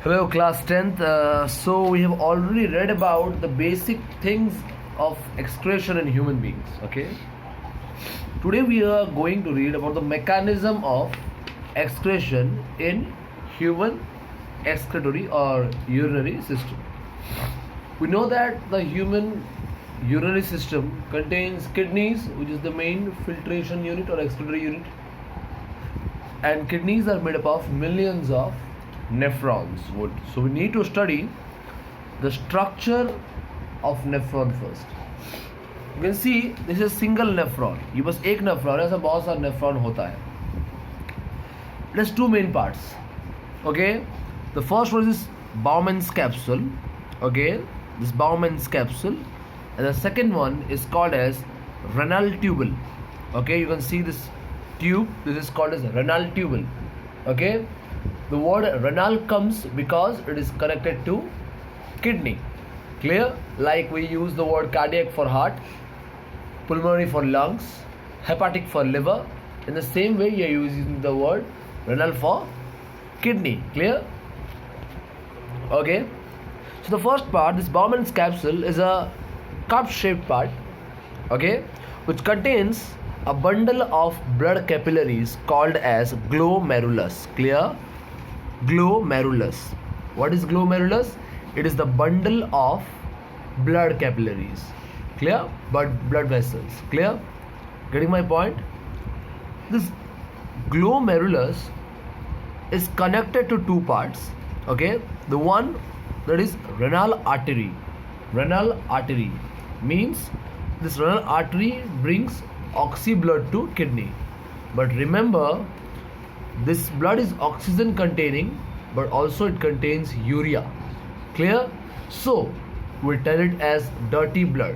Hello, class 10th. So, we have already read about the basic things of excretion in human beings. Okay. Today, we are going to read about the mechanism of excretion in human excretory or urinary system. We know that the human urinary system contains kidneys, which is the main filtration unit or excretory unit, and kidneys are made up of millions of nephrons. So we need to study the structure of nephron first. You can see this is single nephron. ये बस एक nephron है, ऐसा बहुत सारा nephron होता है. It has two main parts. Okay, the first one is Bowman's capsule. Okay, this Bowman's capsule, and the second one is called as renal tubule. Okay, you can see this tube. This is called as renal tubule. Okay, the word renal comes because it is connected to kidney. Clear? Like we use the word cardiac for heart, pulmonary for lungs, hepatic for liver. In the same way, you are using the word renal for kidney. Clear? Okay. So the first part, this Bowman's capsule, is a cup-shaped part, okay, which contains a bundle of blood capillaries called as glomerulus. Clear? Glomerulus. What is glomerulus? It is the bundle of blood capillaries. Clear? But blood vessels. Clear? Getting my point? This glomerulus is connected to two parts. Okay, the one that is renal artery. Renal artery means this renal artery brings oxy blood to kidney. But remember, this blood is oxygen containing, but also it contains urea. Clear? So we'll tell it as dirty blood.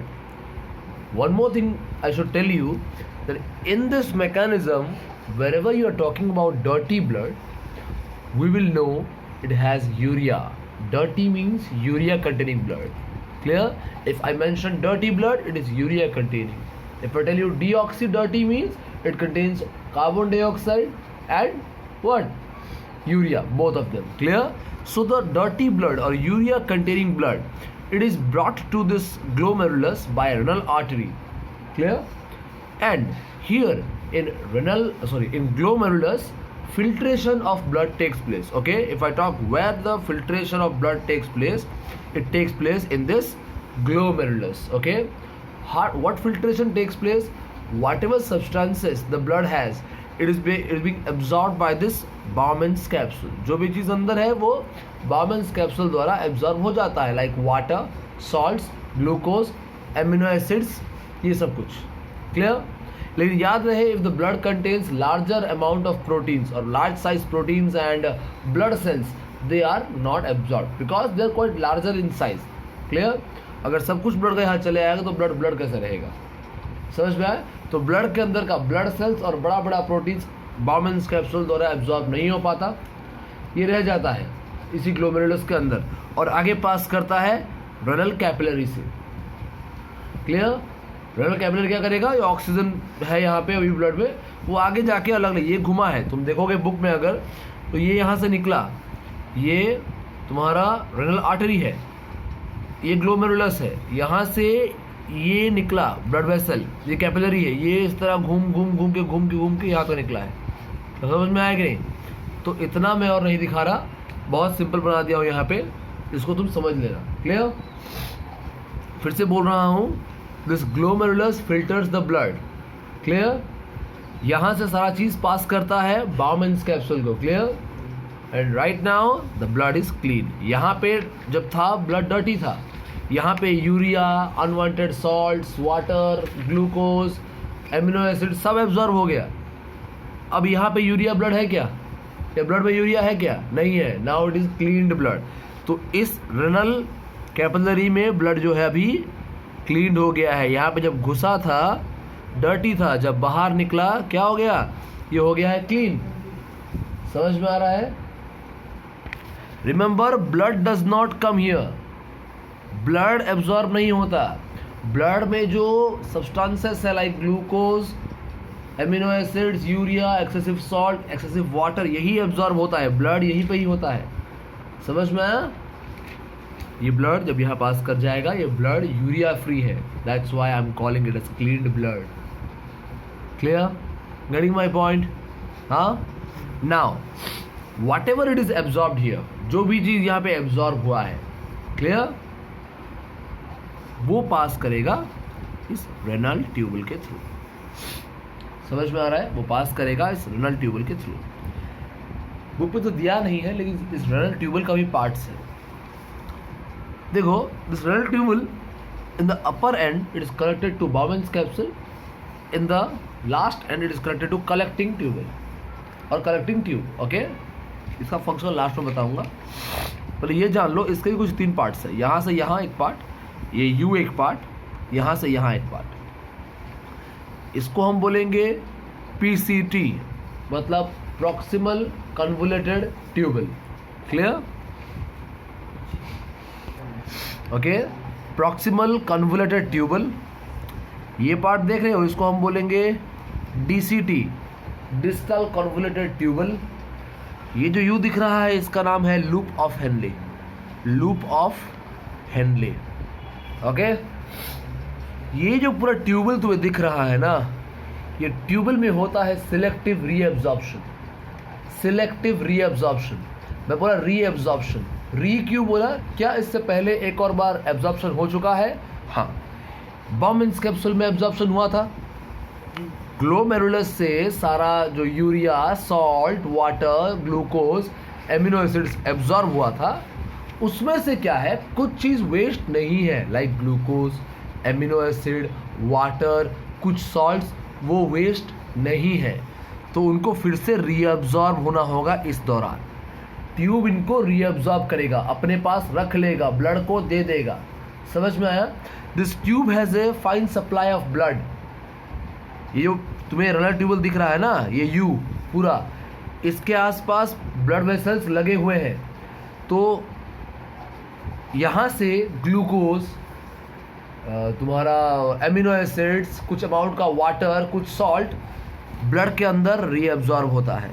One more thing I should tell you, that in this mechanism, wherever you are talking about dirty blood, we will know it has urea. Dirty means urea containing blood. Clear? If I mention dirty blood, it is urea containing. If I tell you deoxy dirty means it contains carbon dioxide and what? Urea, both of them. Clear? So the dirty blood or urea containing blood, it is brought to this glomerulus by a renal artery. Clear? And here in glomerulus, filtration of blood takes place. Okay, if I talk where the filtration of blood takes place, it takes place in this glomerulus. Okay, what filtration takes place? Whatever substances the blood has, it is being absorbed by this Bowman's capsule. जो भी चीज़ अंदर है वो Bowman's capsule द्वारा absorb हो जाता है, like water, salts, glucose, amino acids, ये सब कुछ. Clear? लेकिन याद रहे, if the blood contains larger amount of proteins or large size proteins and blood cells, they are not absorbed because they are quite larger in size. Clear? अगर सब कुछ blood का यहाँ चले आएगा तो ब्लड कैसे रहेगा? समझ में आया? तो ब्लड के अंदर का ब्लड सेल्स और बड़ा बड़ा प्रोटीन्स बाउमेन्स कैप्सूल द्वारा एब्जॉर्ब नहीं हो पाता, ये रह जाता है इसी ग्लोमेरुलस के अंदर और आगे पास करता है रेनल कैपिलरी से. क्लियर? रेनल कैपिलरी क्या करेगा? ये ऑक्सीजन है यहाँ पे अभी ब्लड में, वो आगे जाके अलग ये घुमा है, तुम देखोगे बुक में अगर, तो ये यहाँ से निकला, ये तुम्हारा रेनल आर्टरी है, ये ग्लोमेरुलस है, यहाँ से ये निकला ब्लड वेसल, ये कैपिलरी है, ये इस तरह घूम के यहाँ तक निकला है. तो समझ में आया कि नहीं? तो इतना मैं और नहीं दिखा रहा, बहुत सिंपल बना दिया हूँ यहाँ पे, इसको तुम समझ लेना. क्लियर? फिर से बोल रहा हूँ, this glomerulus filters the blood. Clear? यहाँ से सारा चीज़ पास करता है बाउमेन्स कैप्सूल को. Clear? And right now the blood is clean. यहाँ पे जब था ब्लड डर्टी था, यहाँ पे urea, unwanted salts, water, glucose, amino acid सब एब्जॉर्ब हो गया. अब यहाँ पे यूरिया ब्लड है क्या? या ब्लड में यूरिया है क्या? नहीं है. Now it is cleaned blood. तो इस रेनल कैपिलरी में ब्लड जो है अभी क्लीन हो गया है. यहाँ पे जब घुसा था डर्टी था, जब बाहर निकला क्या हो गया? ये हो गया है क्लीन. समझ में आ रहा है? Remember, blood does not come here. Blood absorb नहीं होता. ब्लड में जो सब्सटेंसेस है like glucose, amino acids, urea, excessive salt, excessive water, यही एब्जॉर्ब होता है. ब्लड यहीं पे ही होता है. समझ में आया? ये ब्लड जब यहाँ पास कर जाएगा, ये ब्लड यूरिया फ्री है, that's why I am calling it as cleaned blood. Clear? Getting my point? हाँ. Now whatever it is absorbed here, जो भी चीज यहाँ पे एब्जॉर्ब हुआ है, क्लियर, वो पास करेगा इस रेनल ट्यूबल के थ्रू. समझ में आ रहा है? वो पास करेगा इस रेनल ट्यूबल के थ्रू. बुक पे तो दिया नहीं है, लेकिन इस रेनल ट्यूबल का भी पार्ट्स है. देखो, this renal tubule in the upper end it is connected to Bowman's capsule, in the last end it is connected to collecting tubule और कलेक्टिंग ट्यूब. ओके, इसका फंक्शन लास्ट में बताऊंगा. पर ये जान लो, इसके भी कुछ 3 पार्ट्स है. यहाँ से यहाँ एक पार्ट, ये यू एक पार्ट, यहाँ से यहाँ एक पार्ट. इसको हम बोलेंगे PCT, मतलब proximal convoluted tubule. Clear? Okay, proximal convoluted tubule. ये पार्ट देख रहे हो, इसको हम बोलेंगे DCT, डिस्टल कन्वोल्यूटेड ट्यूबल. ये जो यू दिख रहा है, इसका नाम है loop of Henle. Loop of Henle. Okay, ये जो पूरा ट्यूबल तुम्हें दिख रहा है ना, ये ट्यूबल में होता है सिलेक्टिव रीएब्जॉर्प्शन. सिलेक्टिव रीएब्जॉर्प्शन, मैं बोला रीएब्जॉर्प्शन. री क्यों बोला? क्या इससे पहले एक और बार एब्जॉर्प्शन हो चुका है? हाँ, बाउमेन्स कैप्सूल में एब्जॉर्प्शन हुआ था. ग्लोमेरुलस से सारा जो urea, salt, water, glucose, amino acids absorb हुआ था. उसमें से क्या है, कुछ चीज़ वेस्ट नहीं है, like glucose, amino acid, water, कुछ सॉल्ट्स, वो वेस्ट नहीं है. तो उनको फिर से रीअब्जॉर्ब होना होगा इस दौरान. ट्यूब इनको रीअब्जॉर्ब करेगा, अपने पास रख लेगा, ब्लड को दे देगा. समझ में आया? This tube has a fine supply of blood. ये जो तुम्हें रेनल ट्यूबल दिख रहा है ना, ये यू पूरा, इसके आसपास ब्लड वेसल्स लगे हुए हैं. तो यहाँ से ग्लूकोज, तुम्हारा एमिनो एसिड्स, कुछ अमाउंट का वाटर, कुछ सॉल्ट ब्लड के अंदर रीअब्जॉर्ब होता है.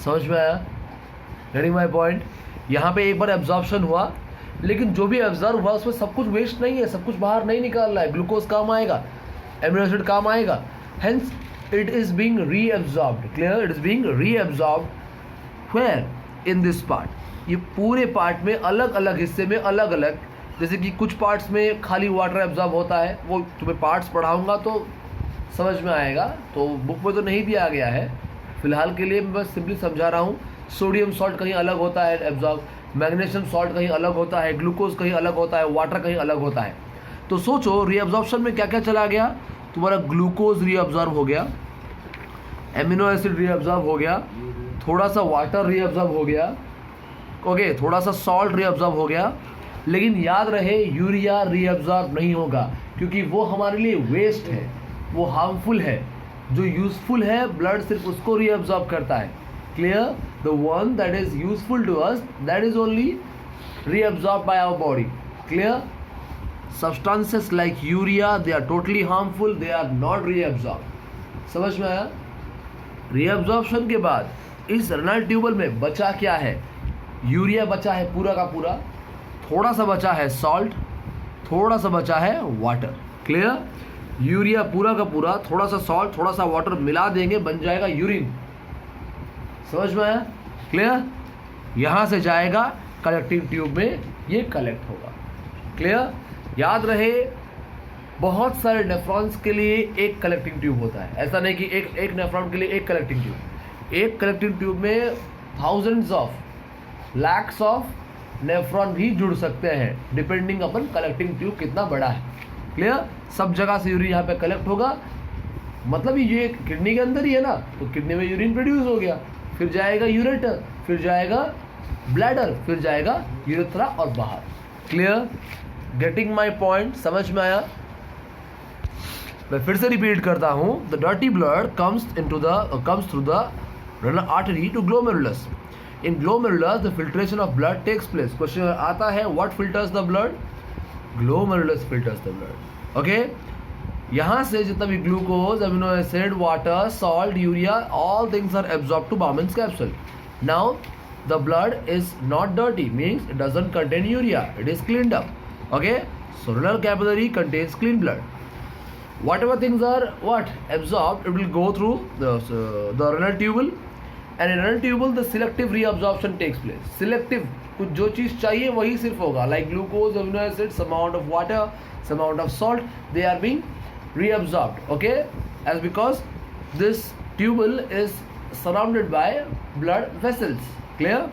समझ में आया? Getting my point? यहाँ पे एक बार एब्जॉर्प्शन हुआ, लेकिन जो भी एब्जॉर्ब हुआ उसमें सब कुछ वेस्ट नहीं है, सब कुछ बाहर नहीं निकाल रहा है. ग्लूकोज काम आएगा, एमिनो एसिड काम आएगा, hence it is being reabsorbed. Clear? It is being reabsorbed where? In this part. ये पूरे पार्ट में अलग अलग हिस्से में अलग अलग, जैसे कि कुछ पार्ट्स में खाली वाटर एब्जॉर्ब होता है, वो तुम्हें पार्ट्स पढ़ाऊंगा तो समझ में आएगा. तो बुक में तो नहीं दिया गया है, फिलहाल के लिए मैं बस सिंपली समझा रहा हूँ. सोडियम सॉल्ट कहीं अलग होता है एब्जॉर्ब, मैग्नीशियम सॉल्ट कहीं अलग होता है, ग्लूकोज कहीं अलग होता है, वाटर कहीं अलग होता है. तो सोचो रीअब्जॉर्प्शन में क्या क्या चला गया. तुम्हारा ग्लूकोज रीअब्जॉर्ब हो गया, एमिनो एसिड रीअब्जॉर्ब हो गया, थोड़ा सा वाटर रीअब्जॉर्ब हो गया, ओके, थोड़ा सा सॉल्ट रीअब्जॉर्ब हो गया. लेकिन याद रहे, यूरिया रीअब्जॉर्ब नहीं होगा, क्योंकि वो हमारे लिए वेस्ट है, वो हार्मफुल है. जो यूजफुल है, ब्लड सिर्फ उसको रीअब्जॉर्ब करता है. Clear? The one that is useful to us, that is only reabsorb by our body. Clear? Substances like urea, they are totally harmful, they are not reabsorb. समझ में आया? रीअब्जॉर्प्शन के बाद इस रेनल ट्यूबल में बचा क्या है? यूरिया बचा है पूरा का पूरा, थोड़ा सा बचा है सॉल्ट, थोड़ा सा बचा है वाटर. क्लियर? यूरिया पूरा का पूरा, थोड़ा सा सॉल्ट, थोड़ा सा वाटर मिला देंगे, बन जाएगा यूरिन. समझ में आया? क्लियर? यहाँ से जाएगा कलेक्टिंग ट्यूब में, ये कलेक्ट होगा. क्लियर? याद रहे, बहुत सारे नेफ्रॉन्स के लिए एक कलेक्टिंग ट्यूब होता है. ऐसा नहीं कि एक नेफ्रॉन के लिए एक कलेक्टिंग ट्यूब. एक कलेक्टिंग ट्यूब में thousands of, lakhs of nephron भी जुड़ सकते हैं, डिपेंडिंग अपन कलेक्टिंग ट्यूब कितना बड़ा है. क्लियर? सब जगह से यूरिन यहाँ पे कलेक्ट होगा, मतलब ये किडनी के अंदर ही है ना, तो किडनी में यूरिन प्रोड्यूस हो गया, फिर जाएगा यूरेटर, फिर जाएगा ब्लैडर, फिर जाएगा यूरेथ्रा और बाहर. क्लियर? Getting my point? समझ में आया? मैं फिर से रिपीट करता हूँ. The dirty blood comes through the renal artery to glomerulus. In glomerulus, the filtration of blood takes place. Question आता है, what filters the blood? Glomerulus filters the blood. Okay? यहाँ से जितना भी glucose, amino acid, water, salt, urea, all things are absorb to Bowman's capsule. Now the blood is not dirty, means it doesn't contain urea, it is cleaned up. Okay, so renal capillary contains clean blood. Whatever things are absorbed, it will go through the renal tubule, and in renal tubule the selective reabsorption takes place. Selective, कुछ जो चीज़ चाहिए वही सिर्फ होगा, like glucose, amino acids, some amount of water, some amount of salt, they are being reabsorbed. Okay, as because this tubule is surrounded by blood vessels. Clear?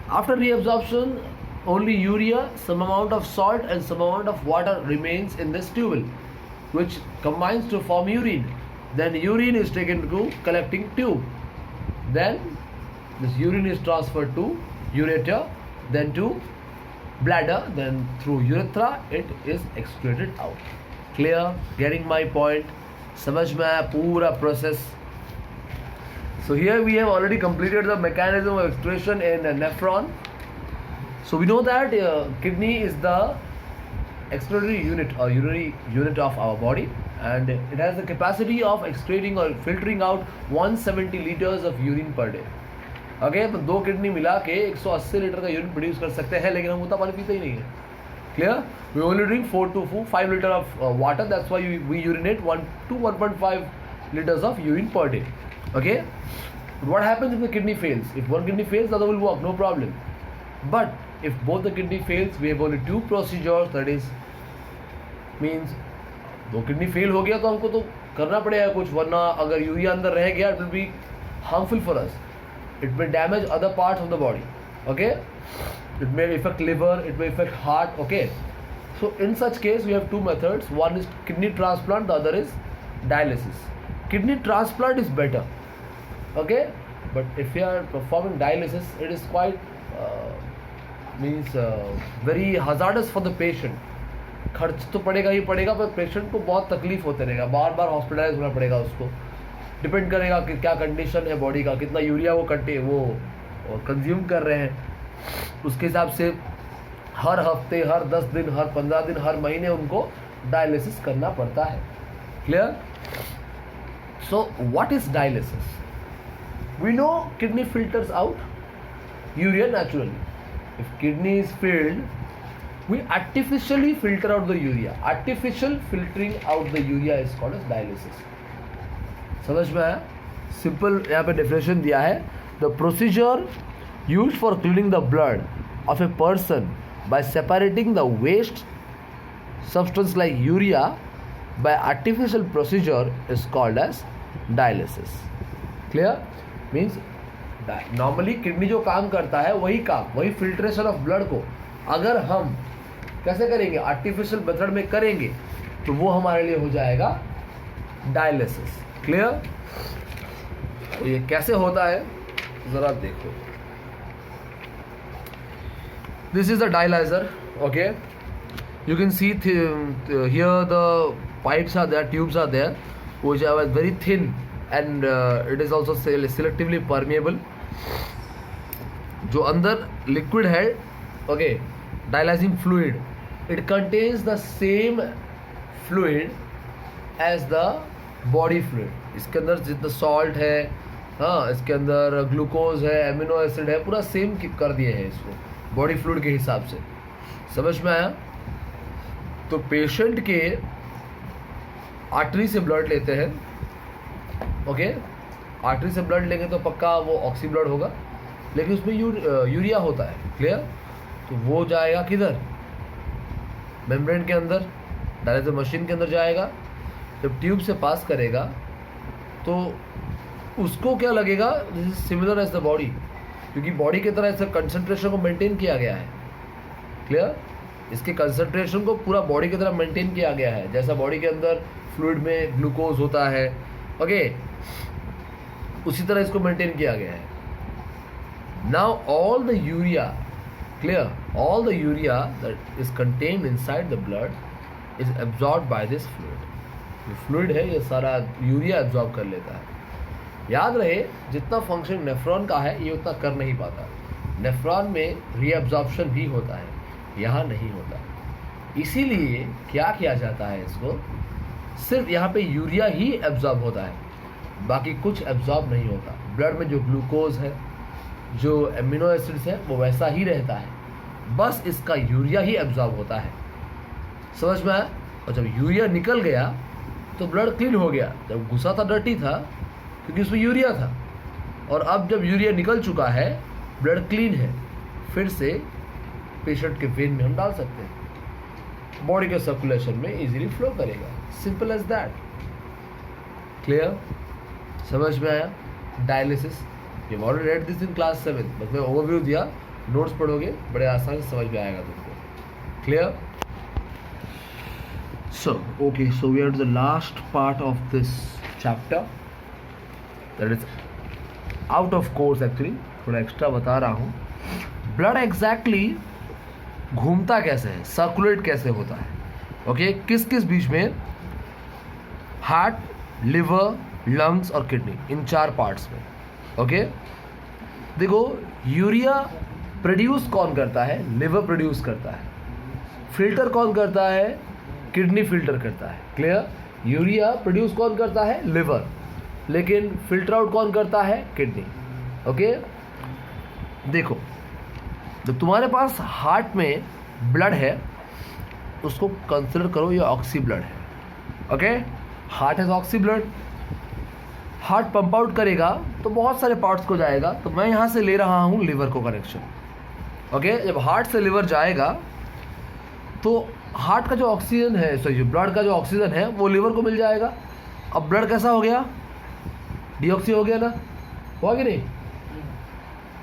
After reabsorption, only urea, some amount of salt and some amount of water remains in this tubule, which combines to form urine. Then urine is taken to collecting tube. Then this urine is transferred to ureter, then to bladder, then through urethra it is excreted out. Clear? Getting my point? समझ में आया पूरा process? So here we have already completed the mechanism of excretion in nephron. So we know that kidney is the excretory unit or urinary unit of our body, and it has the capacity of excreting or filtering out 170 liters of urine per day. Okay, तो दो kidney मिला के 180 litre का urine produce कर सकते हैं, लेकिन हम उतना पानी पीते ही नहीं है. Clear? We only drink 4 to 5 liter of water. That's why we urinate 1 to 1.5 liters of urine per day. Okay, but what happens if the kidney fails? If one kidney fails, the other will work, no problem. But if both the kidney fails, we have only two procedures. That is, means दो kidney fail हो गया तो हमको तो करना पड़ेगा कुछ, वरना अगर यूरिया अंदर रह गया, it will be harmful for us. It may damage other parts of the body. Okay, it may affect liver, it may affect heart. Okay, so in such case we have two methods. One is kidney transplant, the other is dialysis. Kidney transplant is better. Okay, but if you are performing dialysis, it is quite very hazardous for the patient. खर्च तो पड़ेगा ही पड़ेगा, पर patient को बहुत तकलीफ होते रहेगा, बार बार हॉस्पिटलाइज होना पड़ेगा उसको. डिपेंड करेगा कि क्या कंडीशन है बॉडी का, कितना यूरिया वो कंज्यूम कर रहे हैं, उसके हिसाब से हर हफ्ते, हर 10 दिन, हर 15 दिन, हर महीने उनको डायलिसिस करना पड़ता है. Clear? So what is dialysis? We know kidney filters out urea naturally. If kidney is filled, we artificially filter out the urea. Artificial filtering out the urea is called as dialysis. समझ में आया? Simple यहाँ पे definition दिया है. The procedure used for cleaning the blood of a person by separating the waste substance like urea by artificial procedure is called as dialysis. Clear? Means normally kidney जो काम करता है वही फिल्ट्रेशन ऑफ ब्लड को अगर हम कैसे करेंगे, आर्टिफिशियल मेथड में करेंगे, तो वो हमारे लिए हो जाएगा डायलिसिस. क्लियर? तो ये कैसे होता है ज़रा देखो. This is the dialyser. Okay, you can see here the pipes are there, tubes are there, which are very thin and it is also selectively permeable. जो अंदर लिक्विड है, okay, dialysing fluid, it contains the same fluid as the body fluid. इसके अंदर जितना salt है, हाँ, इसके अंदर ग्लूकोज है, एमिनो एसिड है, पूरा सेम कर दिए हैं इसको बॉडी फ्लूइड के हिसाब से. समझ में आया? तो पेशेंट के आर्टरी से ब्लड लेते हैं. ओके, आर्टरी से ब्लड लेंगे तो पक्का वो ऑक्सी ब्लड होगा, लेकिन उसमें यूरिया होता है. क्लियर? तो वो जाएगा किधर? मेम्ब्रेन के अंदर, डायलिसिस मशीन के अंदर जाएगा. जब ट्यूब से पास करेगा तो उसको क्या लगेगा, this is similar as the body, क्योंकि बॉडी की तरह इसका कंसंट्रेशन को मेंटेन किया गया है. क्लियर? इसके कंसंट्रेशन को पूरा बॉडी की तरह मेंटेन किया गया है, जैसा बॉडी के अंदर फ्लूइड में ग्लूकोज होता है. ओके, उसी तरह इसको मेंटेन किया गया है. Now all the urea, clear, all the urea that is contained inside the blood is absorb by this fluid. ये फ्लूइड है, ये सारा यूरिया एब्जॉर्ब कर लेता है. याद रहे, जितना फंक्शन नेफ्रॉन का है ये उतना कर नहीं पाता. नेफ्रॉन में रीअब्जॉर्प्शन भी होता है, यहाँ नहीं होता. इसीलिए क्या किया जाता है, इसको सिर्फ यहाँ पे यूरिया ही एब्जॉर्ब होता है, बाकी कुछ एब्जॉर्ब नहीं होता। ब्लड में जो ग्लूकोज है, जो एमिनो एसिड्स है, वो वैसा ही रहता है, बस इसका यूरिया ही एब्जॉर्ब होता है। समझ में आया? और जब यूरिया निकल गया तो ब्लड क्लीन हो गया। जब घुसा था डर्टी था क्योंकि उसमें यूरिया था, और अब जब यूरिया निकल चुका है, ब्लड क्लीन है, फिर से पेशेंट के वेन में हम डाल सकते हैं, बॉडी के सर्कुलेशन में इजीली फ्लो करेगा। Simple as that. क्लियर? समझ में आया? Dialysis you already read this in class 7, बस मैं ओवरव्यू दिया, नोट्स पढ़ोगे बड़े आसानी से समझ में आएगा तुमको। Clear? So, okay, so we are to the last part of this chapter. That is out of course actually, थोड़ा एक्स्ट्रा बता रहा हूँ। ब्लड एग्जैक्टली घूमता कैसे है, सर्कुलेट कैसे होता है, ओके किस किस बीच में? हार्ट, लिवर, लंग्स और किडनी, इन 4 पार्ट्स में। ओके देखो, यूरिया प्रोड्यूस कौन करता है? लिवर प्रोड्यूस करता है। फिल्टर कौन करता है? किडनी फिल्टर करता है। क्लियर? यूरिया प्रोड्यूस कौन करता है? लिवर। लेकिन फिल्टर आउट कौन करता है? किडनी। ओके देखो, जब तुम्हारे पास हार्ट में ब्लड है, उसको कंसिडर करो ये ऑक्सी ब्लड है। Okay, heart has oxy blood. Heart pump out करेगा तो बहुत सारे पार्ट्स को जाएगा, तो मैं यहाँ से ले रहा हूँ लिवर को कनेक्शन। ओके, जब हार्ट से लिवर जाएगा तो हार्ट का जो ऑक्सीजन है, सॉरी ब्लड का जो ऑक्सीजन है वो लिवर को मिल जाएगा। अब ब्लड कैसा हो गया? डीऑक्सी हो गया ना, हुआ कि नहीं?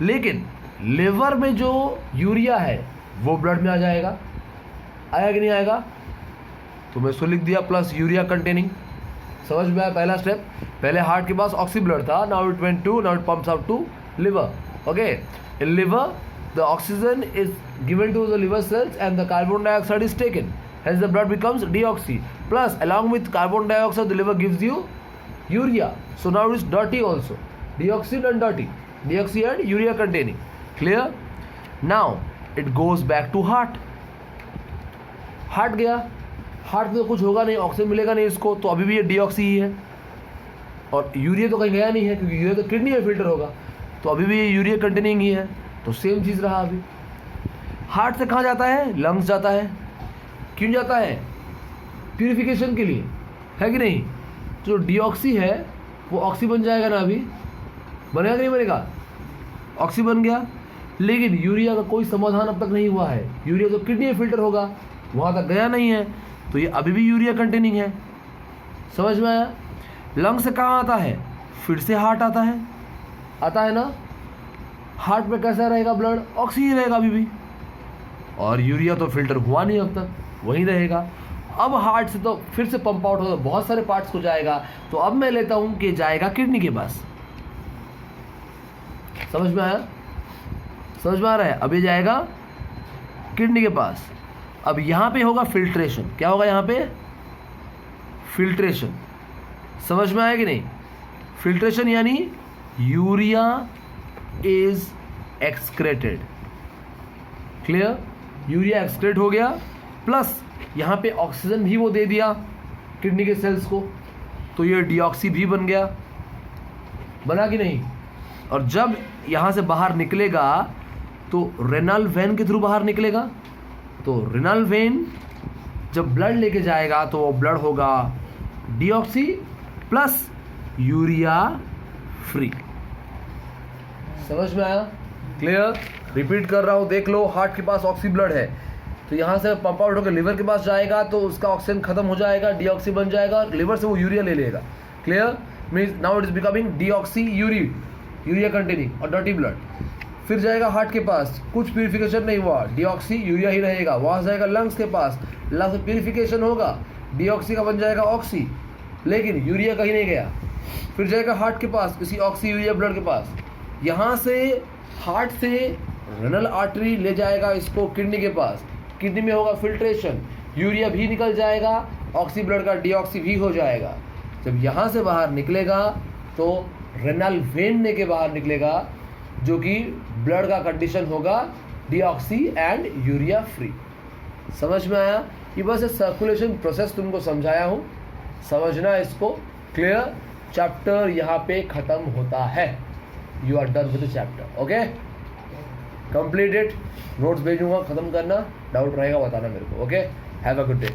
लेकिन लिवर में जो यूरिया है वो ब्लड में आ जाएगा, आया कि नहीं आएगा? तो मैं इसको लिख दिया प्लस यूरिया कंटेनिंग। समझ में आया? पहला स्टेप, पहले हार्ट के पास ऑक्सी ब्लड था, now it went to, now it pumps out to liver. Okay, in liver the oxygen is given to the liver cells and the carbon dioxide is taken, hence the blood becomes deoxy, plus along with carbon dioxide the liver gives you urea, so now it is dirty also, deoxy and dirty, deoxy and urea containing. Clear? Now it goes back to heart. Heart गया, heart में तो कुछ होगा नहीं, oxygen मिलेगा नहीं इसको, तो अभी भी ये डीऑक्सी ही है, और यूरिया तो कहीं गया नहीं है क्योंकि यूरिया तो किडनी में फिल्टर होगा, तो अभी भी ये यूरिया कंटेनिंग ही है, तो सेम चीज़ रहा। अभी हार्ट से कहाँ जाता है? लंग्स जाता है। क्यों जाता है? प्यूरिफिकेशन के लिए, है कि नहीं? जो डीऑक्सी है वो ऑक्सी बन जाएगा ना, अभी बनेगा कि नहीं बनेगा? ऑक्सी बन गया, लेकिन यूरिया का कोई समाधान अब तक नहीं हुआ है। यूरिया तो किडनी में फिल्टर होगा, वहाँ तक गया नहीं है, तो ये अभी भी यूरिया कंटेनिंग है। समझ में आया? लंग से कहाँ आता है? फिर से हार्ट आता है, आता है ना? हार्ट में कैसा रहेगा ब्लड? ऑक्सी ही रहेगा अभी भी, और यूरिया तो फिल्टर हुआ नहीं अब तक, वहीं रहेगा। अब हार्ट से तो फिर से पंप आउट होगा, बहुत सारे पार्ट्स को जाएगा, तो अब मैं लेता हूं कि जाएगा किडनी के पास। समझ में आया? समझ में आ रहा है? अब ये जाएगा किडनी के पास। अब यहाँ पे होगा फिल्ट्रेशन। क्या होगा यहाँ पे? फिल्ट्रेशन। समझ में आया कि नहीं? फिल्ट्रेशन यानी urea is excreted. Clear? Urea excrete हो गया, प्लस यहाँ पे ऑक्सीजन भी वो दे दिया किडनी के सेल्स को, तो ये डीऑक्सी भी बन गया, बना कि नहीं? और जब यहाँ से बाहर निकलेगा तो रेनल वेन के थ्रू बाहर निकलेगा, तो रेनल वेन जब ब्लड लेके जाएगा तो वो ब्लड होगा डीऑक्सी प्लस यूरिया फ्री। समझ में आया? क्लियर? रिपीट कर रहा हूँ, देख लो। हार्ट के पास ऑक्सी ब्लड है, तो यहाँ से पंप आउट होकर लिवर के पास जाएगा, तो उसका ऑक्सीजन खत्म हो जाएगा, डीऑक्सी बन जाएगा, लिवर से वो यूरिया ले लेगा। Clear? Means now it is becoming deoxy urea containing और डर्टी ब्लड। फिर जाएगा हार्ट के पास, कुछ प्यूरिफिकेशन नहीं हुआ, डीऑक्सी यूरिया ही रहेगा। वहाँ जाएगा लंग्स के पास, लंग्स में प्यूरिफिकेशन होगा, डीऑक्सी का बन जाएगा ऑक्सी, लेकिन यूरिया कहीं नहीं गया। फिर जाएगा हार्ट के पास, इसी ऑक्सी यूरिया ब्लड के पास। यहाँ से हार्ट से रेनल आर्टरी ले जाएगा इसको किडनी के पास, किडनी में होगा फिल्ट्रेशन, यूरिया भी निकल जाएगा, ऑक्सी ब्लड का डीऑक्सी भी हो जाएगा। जब यहाँ से बाहर निकलेगा तो रेनल वेन ने के बाहर निकलेगा, जो कि ब्लड का कंडीशन होगा डीऑक्सी एंड यूरिया फ्री। समझ में आया? ये बस सर्कुलेशन प्रोसेस तुमको समझाया हूँ, समझना इसको। क्लियर? चैप्टर यहाँ पे खत्म होता है। You are done with the chapter. Okay, completed. Notes भेजूंगा, खत्म करना, डाउट रहेगा बताना मेरे को। Okay, have a good day.